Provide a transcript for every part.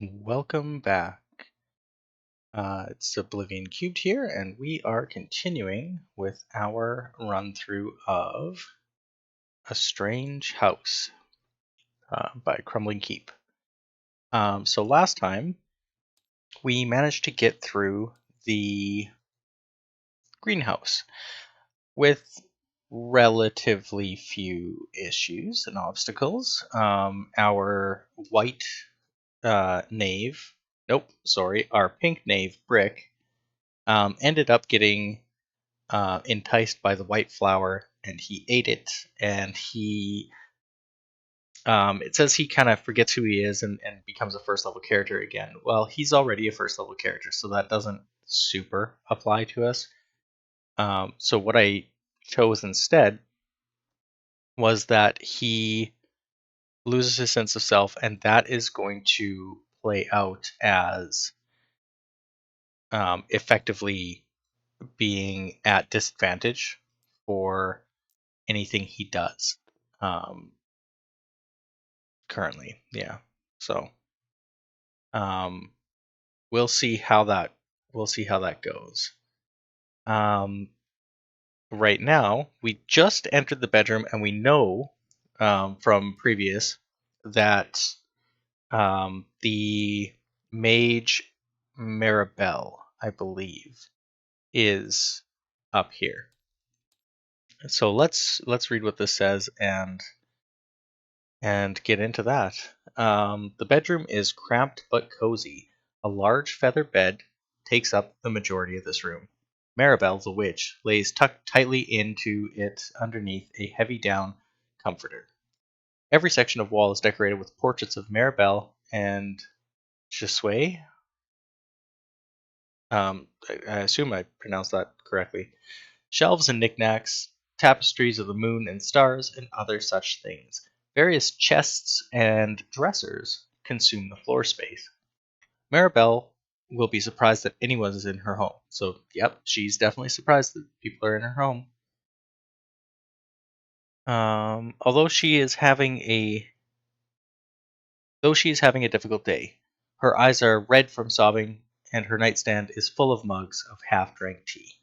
Welcome back. It's Oblivion Cubed here, and we are continuing with our run through of A Strange House by Crumbling Keep. So last time we managed to get through the greenhouse with relatively few issues and obstacles. Our white knave, our pink knave brick ended up getting enticed by the white flower, and he ate it. And it says he kind of forgets who he is and becomes a first level character again. Well, he's already a first level character, so that doesn't super apply to us. So what I chose instead was that he loses his sense of self, and that is going to play out as effectively being at disadvantage for anything he does. Currently, yeah. So we'll see how that goes. Right now, we just entered the bedroom, and we know from previous that the mage Maribel, I believe, is up here. So let's read what this says and get into that. The bedroom is cramped but cozy. A large feather bed takes up the majority of this room. Maribel, the witch, lays tucked tightly into it underneath a heavy down comforter. Every section of wall is decorated with portraits of Maribel and Josue. I assume I pronounced that correctly. Shelves and knickknacks, tapestries of the moon and stars, and other such things. Various chests and dressers consume the floor space. Maribel will be surprised that anyone is in her home. So, yep, she's definitely surprised that people are in her home. Although she is having a difficult day, her eyes are red from sobbing, and her nightstand is full of mugs of half-drank tea.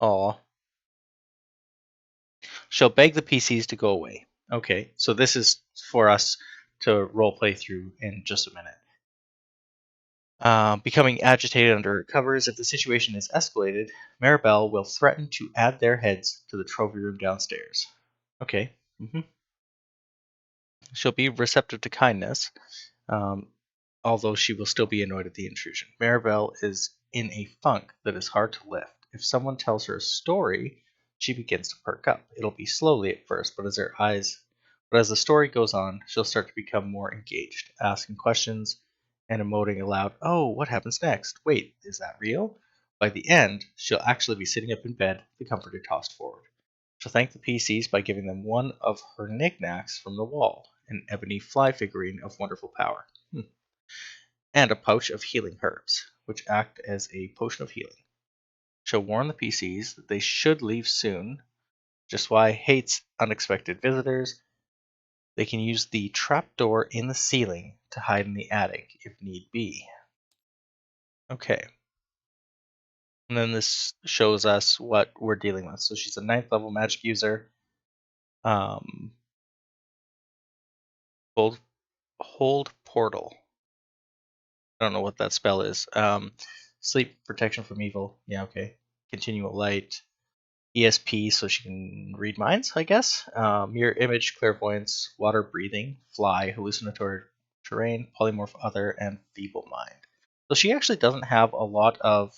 Aw. She'll beg the PCs to go away. Okay, so this is for us to roleplay through in just a minute. Becoming agitated under her covers, if the situation is escalated, Maribel will threaten to add their heads to the trophy room downstairs. Okay. She'll be receptive to kindness, although she will still be annoyed at the intrusion. Maribel is in a funk that is hard to lift. If someone tells her a story, she begins to perk up. It'll be slowly at first, but as the story goes on, she'll start to become more engaged, asking questions and emoting aloud, "Oh, what happens next? Wait, is that real?" By the end, she'll actually be sitting up in bed, the comforter tossed forward. She'll thank the PCs by giving them one of her knickknacks from the wall, an ebony fly figurine of wonderful power, and a pouch of healing herbs, which act as a potion of healing. She'll warn the PCs that they should leave soon. Just why hates unexpected visitors. They can use the trapdoor in the ceiling to hide in the attic if need be. Okay. And then this shows us what we're dealing with. So she's a 9th level magic user. Hold portal. I don't know what that spell is. Sleep protection from evil. Yeah, okay. Continual light. ESP, so she can read minds, I guess. Mirror image, clairvoyance, water breathing, fly, hallucinatory terrain, polymorph other, and feeble mind. So she actually doesn't have a lot of.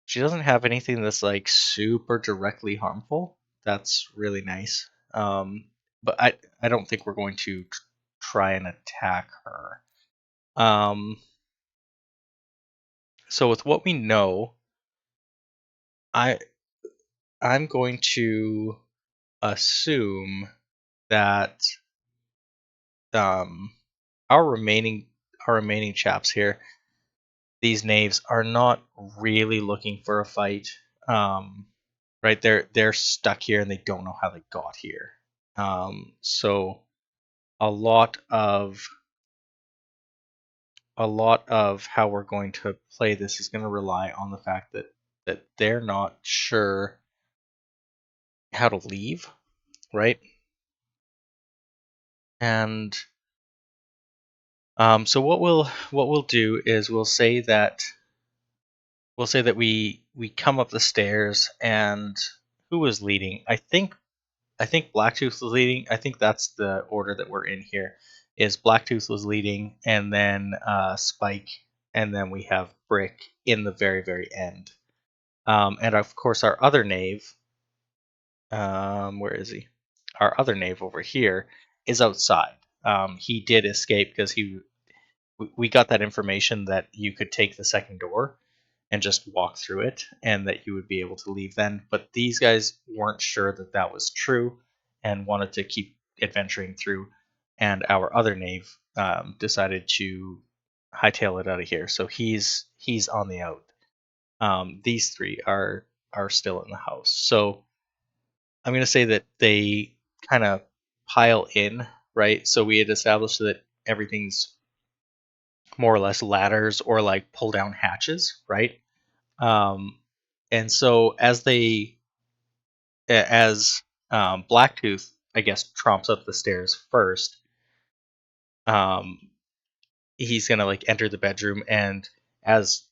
She doesn't have anything that's like super directly harmful. That's really nice. But I don't think we're going to try and attack her. So with what we know, I'm going to assume that our remaining chaps here, these knaves, are not really looking for a fight. Right? They're stuck here and they don't know how they got here. So a lot of a lot of how we're going to play this is going to rely on the fact that they're not sure how to leave, right? And so what we'll do is we'll say that we come up the stairs, and who was leading? I think Blacktooth was leading. I think that's the order that we're in here. Is Blacktooth was leading, and then Spike, and then we have Brick in the very very end. And of course our other knave. Where is he? Our other knave over here is outside. He did escape because we got that information that you could take the second door and just walk through it, and that you would be able to leave then. But these guys weren't sure that that was true and wanted to keep adventuring through. And our other knave decided to hightail it out of here, so he's on the out. These three are still in the house. So I'm going to say that they kind of pile in, right? So we had established that everything's more or less ladders or like pull down hatches, right? Um, and so as Blacktooth, I guess, tromps up the stairs first, um, he's gonna like enter the bedroom, and as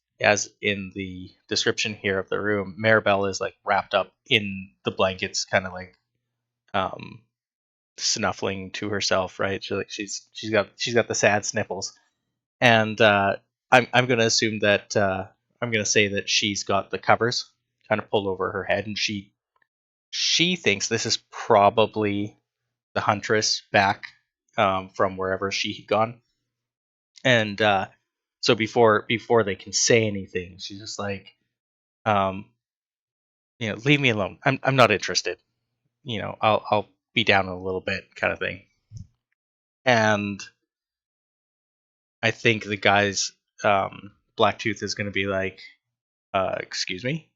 in the description here of the room, Maribel is like wrapped up in the blankets, kind of like um, snuffling to herself, right? She's got the sad sniffles, and I'm gonna assume that I'm gonna say that she's got the covers kind of pulled over her head, and she thinks this is probably the huntress back from wherever she had gone, and so before they can say anything, she's just like, um, leave me alone. I'm not interested. I'll be down in a little bit, kind of thing. And I think the guy's Blacktooth is going to be like, excuse me,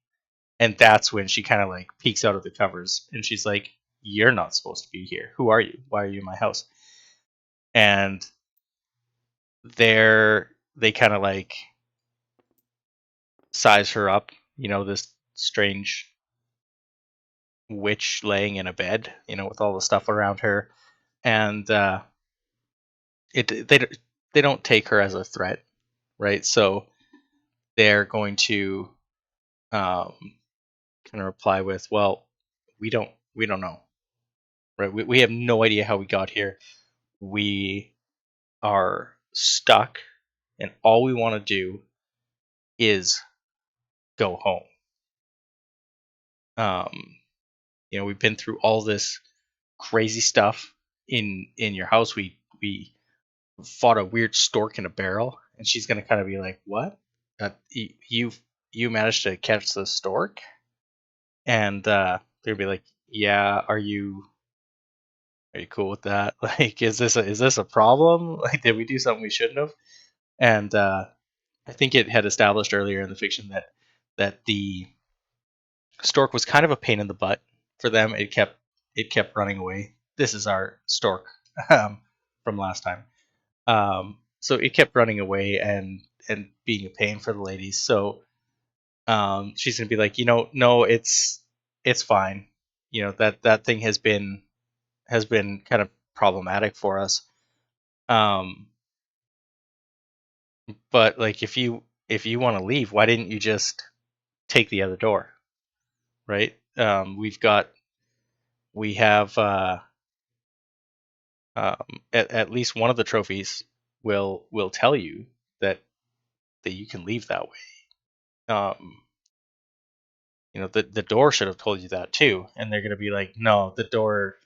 and that's when she kind of like peeks out of the covers, and she's like, "You're not supposed to be here. Who are you? Why are you in my house?" And they kind of like size her up, this strange witch laying in a bed, with all the stuff around her, and they don't take her as a threat, right? So they're going to um, kind of reply with, "Well, we don't know, right? We have no idea how we got here. We are stuck, and all we want to do is go home. Um, we've been through all this crazy stuff in your house. We fought a weird stork in a barrel," and she's gonna kind of be like, "What? You managed to catch the stork?" And they'll be like, "Yeah, are you cool with that? Like, is this a problem? Like, did we do something we shouldn't have?" And I think it had established earlier in the fiction that the stork was kind of a pain in the butt for them. It kept running away. This is our stork um, from last time. So it kept running away and being a pain for the ladies. So she's gonna be like, no, it's fine. That thing has been kind of problematic for us. Um, but like if you want to leave, why didn't you just take the other door, right? We have at least one of the trophies will tell you that you can leave that way. The door should have told you that too, and they're gonna be like, no, the door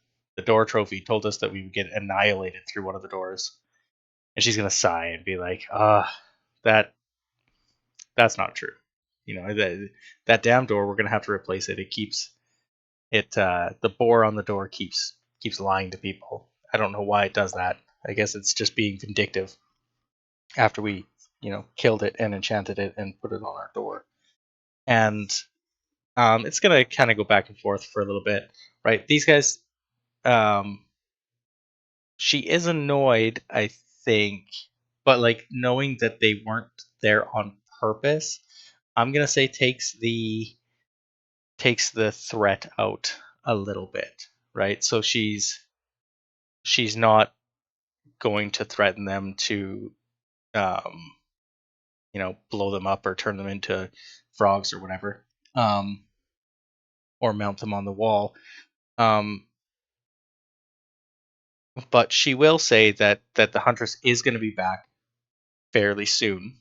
trophy told us that we would get annihilated through one of the doors, and she's gonna sigh and be like, that that's not true. That damn door, we're gonna have to replace it. It keeps the bore on the door keeps lying to people. I don't know why it does that. I guess it's just being vindictive after we killed it and enchanted it and put it on our door. And it's gonna kind of go back and forth for a little bit, right? These guys, um, she is annoyed, I think, but like knowing that they weren't there on purpose, I'm gonna say takes the threat out a little bit, right? So she's not going to threaten them to um, blow them up or turn them into frogs or whatever, um, or mount them on the wall. Um, but she will say that the huntress is going to be back fairly soon,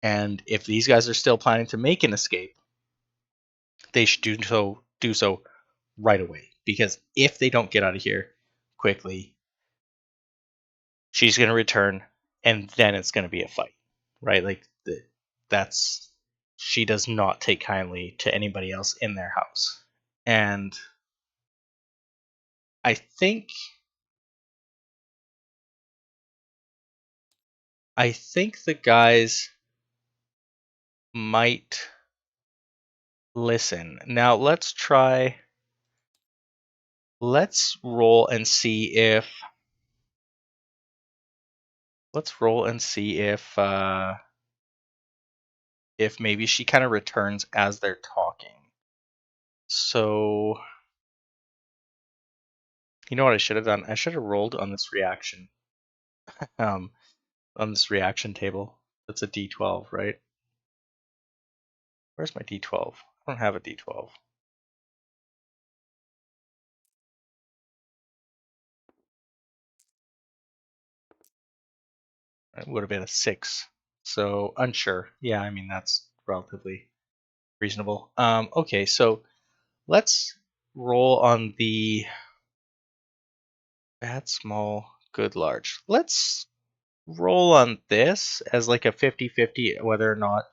and if these guys are still planning to make an escape, they should do so right away. Because if they don't get out of here quickly, she's going to return, and then it's going to be a fight, right? Like that's she does not take kindly to anybody else in their house, and I think the guys might listen. Now let's roll and see if maybe she kind of returns as they're talking. So you know what I should have done? I should have rolled on this reaction. Um on this reaction table. That's a D12, right? Where's my D12? I don't have a D12. It would have been a 6. So unsure. Yeah, I mean that's relatively reasonable. Okay, so let's roll on the bad small, good large. Let's roll on this as like a 50-50 whether or not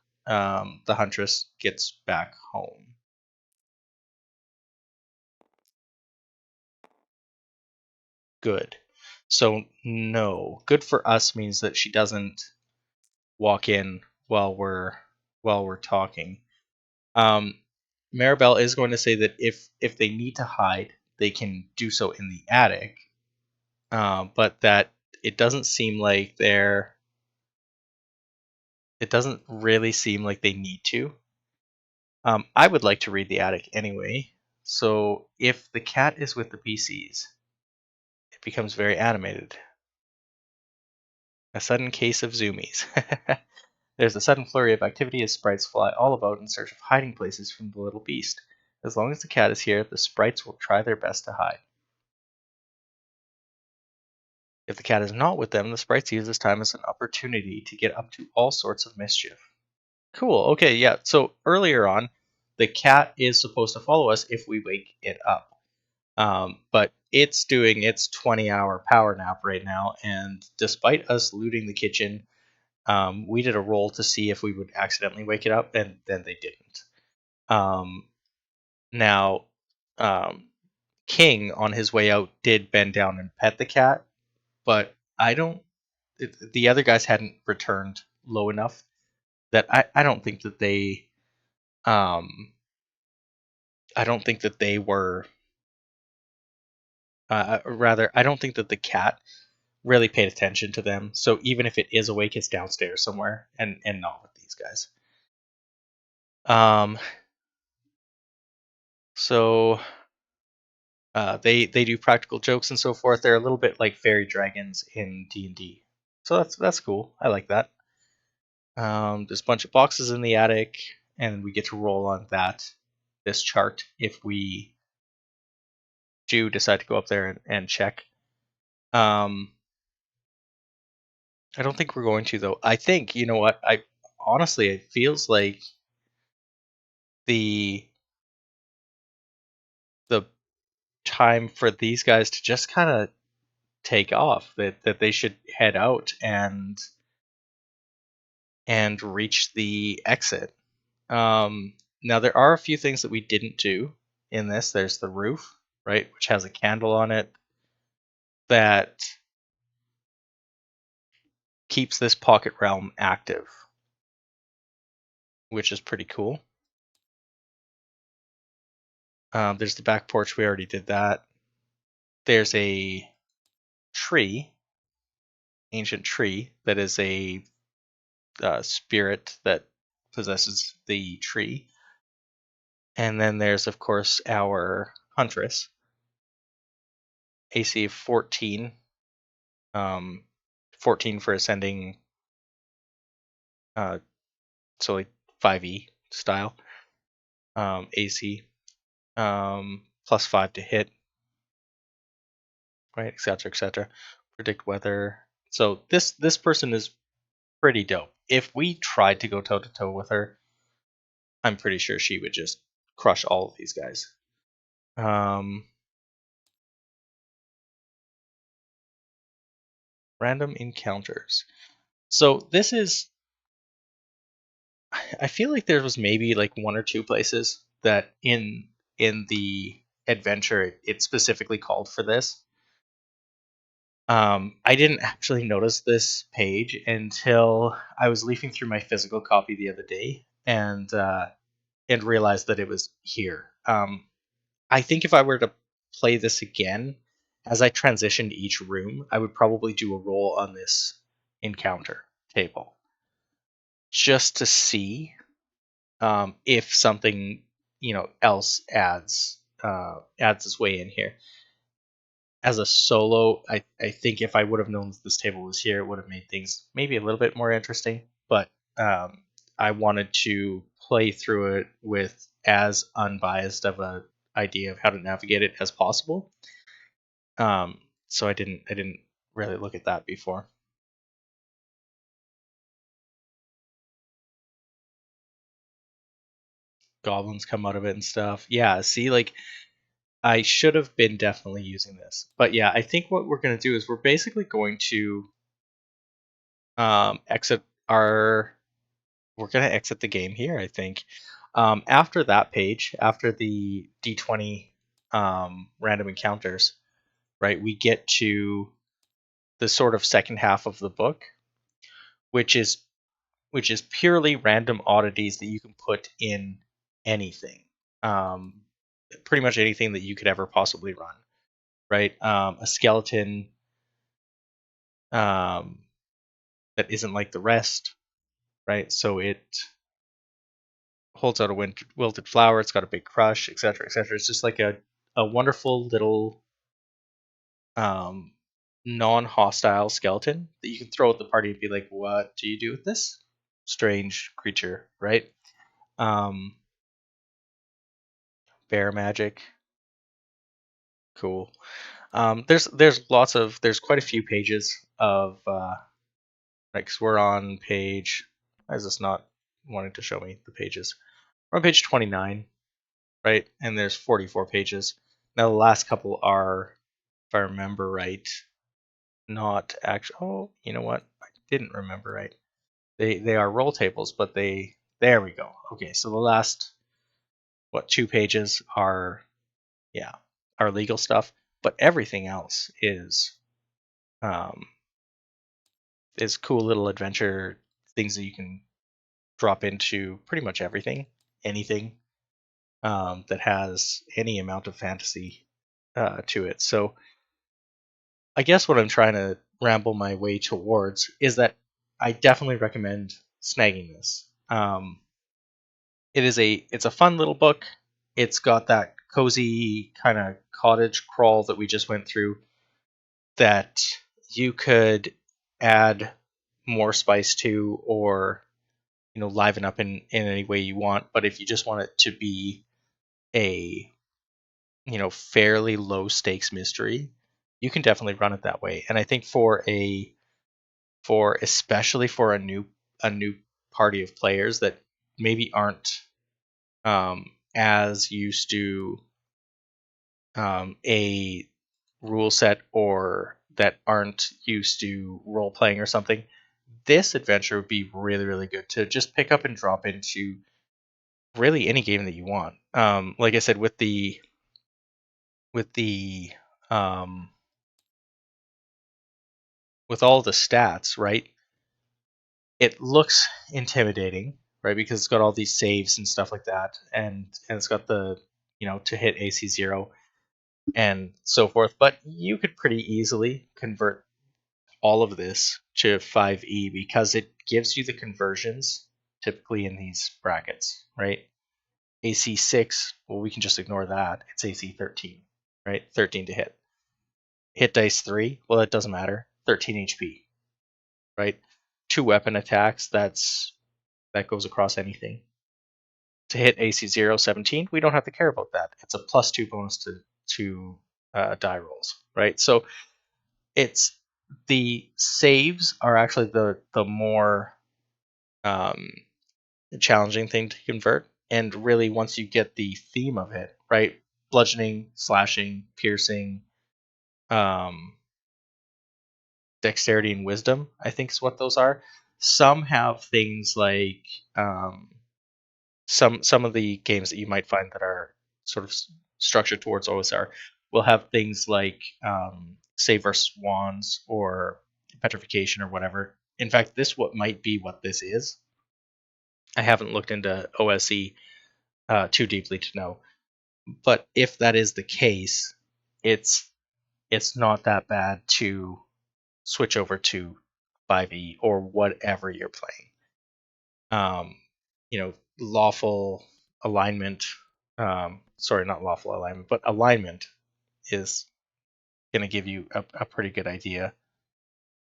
the huntress gets back home. Good. So no. Good for us means that she doesn't walk in while we're talking. Um, Maribel is going to say that if they need to hide, they can do so in the attic, but that it doesn't seem like it doesn't really seem like they need to. I would like to read the attic anyway. So if the cat is with the PCs, it becomes very animated. A sudden case of zoomies. There's a sudden flurry of activity as sprites fly all about in search of hiding places from the little beast. As long as the cat is here, the sprites will try their best to hide. If the cat is not with them, the sprites use this time as an opportunity to get up to all sorts of mischief. Cool. Okay, yeah. So earlier on, the cat is supposed to follow us if we wake it up. But it's doing its 20-hour power nap right now, and despite us looting the kitchen, we did a roll to see if we would accidentally wake it up, and then they didn't. Now, um, King on his way out did bend down and pet the cat, but I don't. The other guys hadn't returned low enough that I don't think that they. Um, I don't think that they were. Rather, I don't think that the cat really paid attention to them. So even if it is awake, it's downstairs somewhere and not with these guys. Um, so they do practical jokes and so forth. They're a little bit like fairy dragons in D&D. So that's cool. I like that. There's a bunch of boxes in the attic, and we get to roll on this chart if we do decide to go up there and check. I don't think we're going to though. I think you know what I honestly it feels like the the time for these guys to just kind of take off. That they should head out and reach the exit. Now there are a few things that we didn't do in this. There's the roof, right, which has a candle on it that keeps this pocket realm active, which is pretty cool. There's the back porch. We already did that. There's a tree ancient tree that is a spirit that possesses the tree. And then there's, of course, our huntress, AC of 14, um, 14 for ascending, uh, so like 5e style, AC, plus 5 to hit, right, etc., etc. Predict weather. So this person is pretty dope. If we tried to go toe to toe with her, I'm pretty sure she would just crush all of these guys. Random encounters. So this is, I feel like there was maybe like one or two places that in the adventure it specifically called for this. I didn't actually notice this page until I was leafing through my physical copy the other day and realized that it was here. I think if I were to play this again, as I transitioned each room, I would probably do a roll on this encounter table just to see if something else adds its way in here. As a solo, I think if I would have known that this table was here, it would have made things maybe a little bit more interesting. But I wanted to play through it with as unbiased of a idea of how to navigate it as possible. So I didn't really look at that before. Goblins come out of it and stuff. Yeah, see, like I should have been definitely using this. But yeah, I think what we're going to do is we're basically going to exit our. We're going to exit the game here, I think. After that page, after the D20 random encounters, right, we get to the sort of second half of the book, which is purely random oddities that you can put in anything. Pretty much anything that you could ever possibly run, right? A skeleton um, that isn't like the rest, right? So it holds out a wilted flower. It's got a big crush, etc., etc. It's just like a wonderful little um, non-hostile skeleton that you can throw at the party and be like, "What do you do with this strange creature?" Right? Um, Bear magic, cool. There's quite a few pages of right, 'cause we're on page. Why is this not wanting to show me the pages? We're on page 29, right? And there's 44 pages. Now the last couple are, if I remember right, not actually. Oh, you know what? I didn't remember right. They are roll tables, but there we go. Okay, so the last two pages are yeah are legal stuff, but everything else um is cool little adventure things that you can drop into pretty much anything that has any amount of fantasy to it. So I guess what I'm trying to ramble my way towards is that I definitely recommend snagging this. It's a fun little book. It's got that cozy kind of cottage crawl that we just went through that you could add more spice to, or liven up in any way you want. But if you just want it to be a fairly low stakes mystery, you can definitely run it that way. And I think for especially for a new party of players that maybe aren't as used to a rule set, or that aren't used to role playing or something, this adventure would be really, really good to just pick up and drop into really any game that you want. Like I said, with the um, with all the stats, right? It looks intimidating, right? Because it's got all these saves and stuff like that, and it's got the to hit AC 0 and so forth. But you could pretty easily convert all of this to 5e because it gives you the conversions typically in these brackets, right? AC 6, well, we can just ignore that. It's AC 13, right? 13 to hit. Hit dice 3, well, it doesn't matter. 13 HP, right? 2 weapon attacks, that goes across anything. To hit AC 0, 17, we don't have to care about that. It's a +2 bonus to die rolls, right? So it's the saves are actually the more um, challenging thing to convert. And really, once you get the theme of it, right? Bludgeoning, slashing, piercing, um, dexterity, and wisdom, I think is what those are. Some have things like some of the games that you might find that are sort of structured towards OSR will have things like save versus wands or petrification or whatever. In fact, this what might be what this is. I haven't looked into OSE too deeply to know, but if that is the case, it's not that bad to switch over to 5e or whatever you're playing. Lawful alignment. Sorry, not lawful alignment, but alignment is going to give you a pretty good idea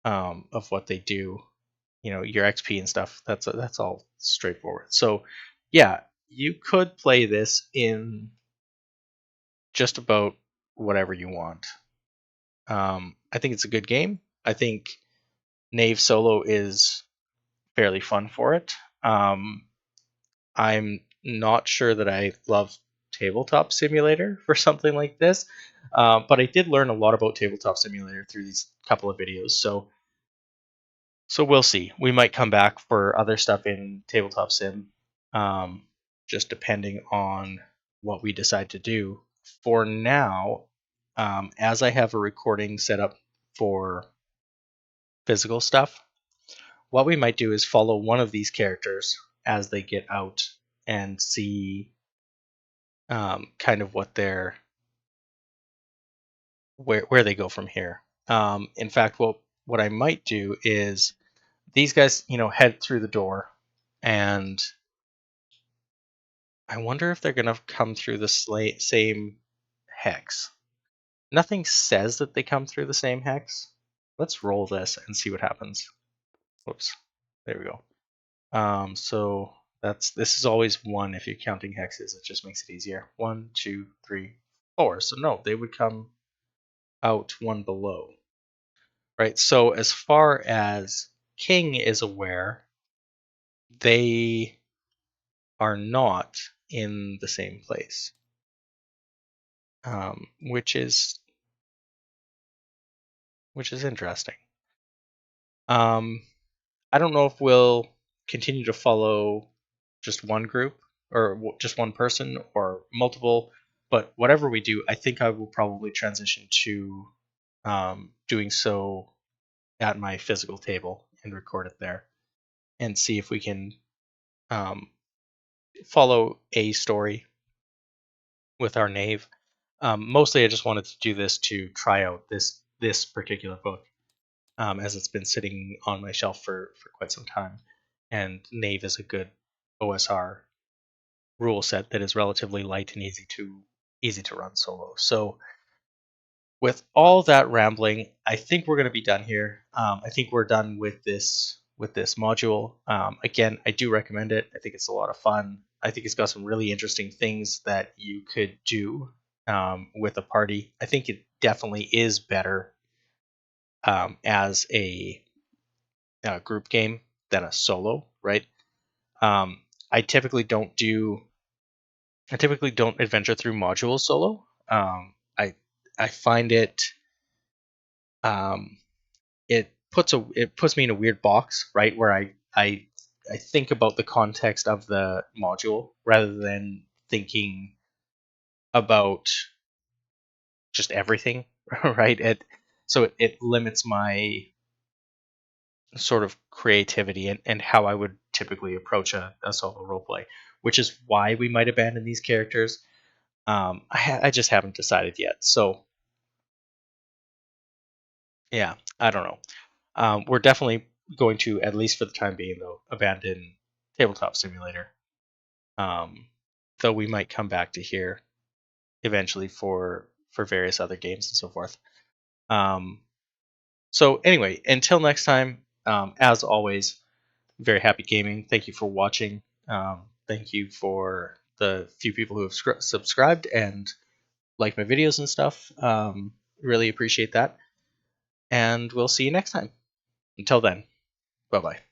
of what they do. Your XP and stuff. That's all straightforward. So, yeah, you could play this in just about whatever you want. I think it's a good game. I think Knave solo is fairly fun for it. I'm not sure that I love Tabletop Simulator for something like this, but I did learn a lot about Tabletop Simulator through these couple of videos. So we'll see. We might come back for other stuff in Tabletop Sim, just depending on what we decide to do. For now, as I have a recording set up for physical stuff, what we might do is follow one of these characters as they get out and see kind of what they're where they go from here. In fact, what I might do is these guys, head through the door, and I wonder if they're gonna come through the same hex. Nothing says that they come through the same hex. Let's roll this and see what happens. Whoops, there we go. So this is always 1 if you're counting hexes. It just makes it easier. 1, 2, 3, 4. So no, they would come out 1 below. Right. So as far as King is aware, they are not in the same place, which is interesting. I don't know if we'll continue to follow just one group or just one person or multiple, but whatever we do, I think I will probably transition to doing so at my physical table and record it there and see if we can um, follow a story with our Knave. Mostly, I just wanted to do this to try out this particular book, as it's been sitting on my shelf for quite some time. And Knave is a good OSR rule set that is relatively light and easy to run solo. So with all that rambling, I think we're going to be done here. I think we're done with this module. Again, I do recommend it. I think it's a lot of fun. I think it's got some really interesting things that you could do with a party. I think it definitely is better as a group game than a solo, right? I typically don't adventure through modules solo. I find it um, it puts me in a weird box, right? Where I think about the context of the module rather than thinking about just everything, right? So it limits my sort of creativity and how I would typically approach a solo roleplay, which is why we might abandon these characters. I just haven't decided yet. So yeah, I don't know. We're definitely going to, at least for the time being, though, abandon Tabletop Simulator. Though we might come back to here eventually for various other games and so forth. So anyway, until next time, as always, very happy gaming. Thank you for watching. Thank you for the few people who have subscribed and like my videos and stuff. Really appreciate that. And we'll see you next time. Until then, bye bye.